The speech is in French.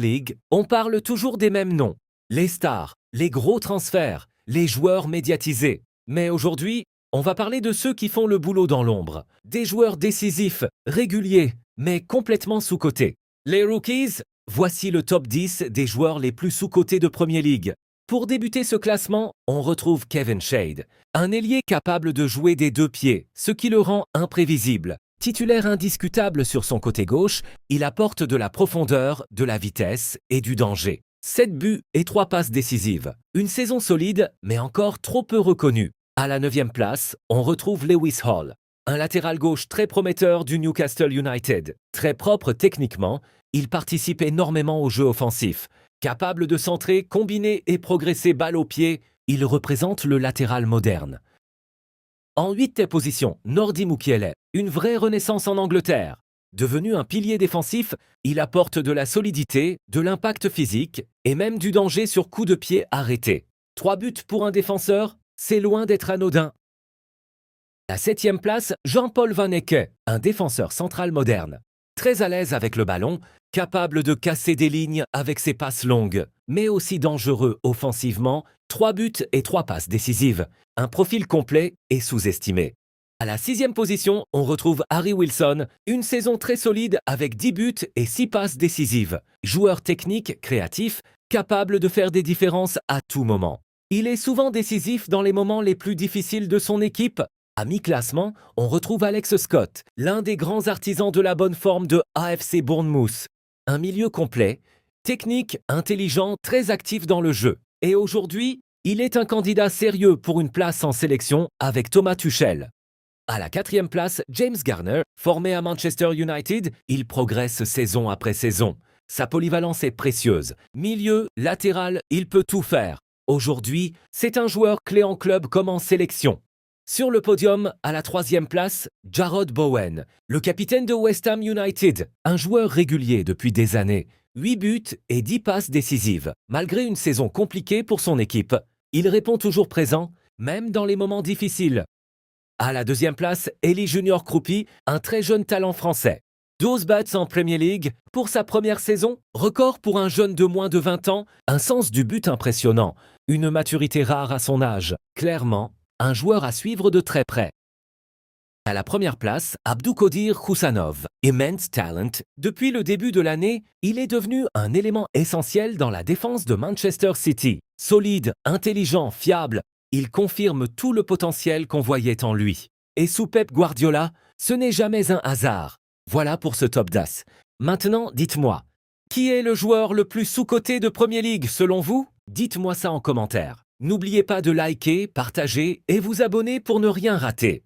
League, on parle toujours des mêmes noms. Les stars, les gros transferts, les joueurs médiatisés. Mais aujourd'hui, on va parler de ceux qui font le boulot dans l'ombre. Des joueurs décisifs, réguliers, mais complètement sous-cotés. Les rookies, voici le top 10 des joueurs les plus sous-cotés de Premier League. Pour débuter ce classement, on retrouve Kevin Shade, un ailier capable de jouer des deux pieds, ce qui le rend imprévisible. Titulaire indiscutable sur son côté gauche, il apporte de la profondeur, de la vitesse et du danger. 7 buts et 3 passes décisives. Une saison solide, mais encore trop peu reconnue. À la 9e place, on retrouve Lewis Hall, un latéral gauche très prometteur du Newcastle United. Très propre techniquement, il participe énormément au jeu offensif. Capable de centrer, combiner et progresser balle au pied, il représente le latéral moderne. En 8e position, Nordi Mukiele, une vraie renaissance en Angleterre. Devenu un pilier défensif, il apporte de la solidité, de l'impact physique et même du danger sur coup de pied arrêté. 3 buts pour un défenseur, c'est loin d'être anodin. La 7e place, Jean-Paul Van Ecke, un défenseur central moderne. Très à l'aise avec le ballon, capable de casser des lignes avec ses passes longues, mais aussi dangereux offensivement, 3 buts et 3 passes décisives. Un profil complet et sous-estimé. À la 6e position, on retrouve Harry Wilson, une saison très solide avec 10 buts et 6 passes décisives. Joueur technique, créatif, capable de faire des différences à tout moment. Il est souvent décisif dans les moments les plus difficiles de son équipe. À mi-classement, on retrouve Alex Scott, l'un des grands artisans de la bonne forme de AFC Bournemouth. Un milieu complet, technique, intelligent, très actif dans le jeu. Et aujourd'hui, il est un candidat sérieux pour une place en sélection avec Thomas Tuchel. À la 4e place, James Garner, formé à Manchester United, il progresse saison après saison. Sa polyvalence est précieuse. Milieu, latéral, il peut tout faire. Aujourd'hui, c'est un joueur clé en club comme en sélection. Sur le podium, à la 3e place, Jarrod Bowen, le capitaine de West Ham United, un joueur régulier depuis des années. 8 buts et 10 passes décisives. Malgré une saison compliquée pour son équipe, il répond toujours présent, même dans les moments difficiles. À la 2e place, Eli Junior Kroupi, un très jeune talent français. 12 buts en Premier League pour sa première saison, record pour un jeune de moins de 20 ans, un sens du but impressionnant, une maturité rare à son âge. Clairement, un joueur à suivre de très près. À la 1re place, Abdoukodir Khoussanov, immense talent. Depuis le début de l'année, il est devenu un élément essentiel dans la défense de Manchester City. Solide, intelligent, fiable, il confirme tout le potentiel qu'on voyait en lui. Et sous Pep Guardiola, ce n'est jamais un hasard. Voilà pour ce top d'as. Maintenant, dites-moi, qui est le joueur le plus sous-coté de Premier League selon vous? Dites-moi ça en commentaire. N'oubliez pas de liker, partager et vous abonner pour ne rien rater.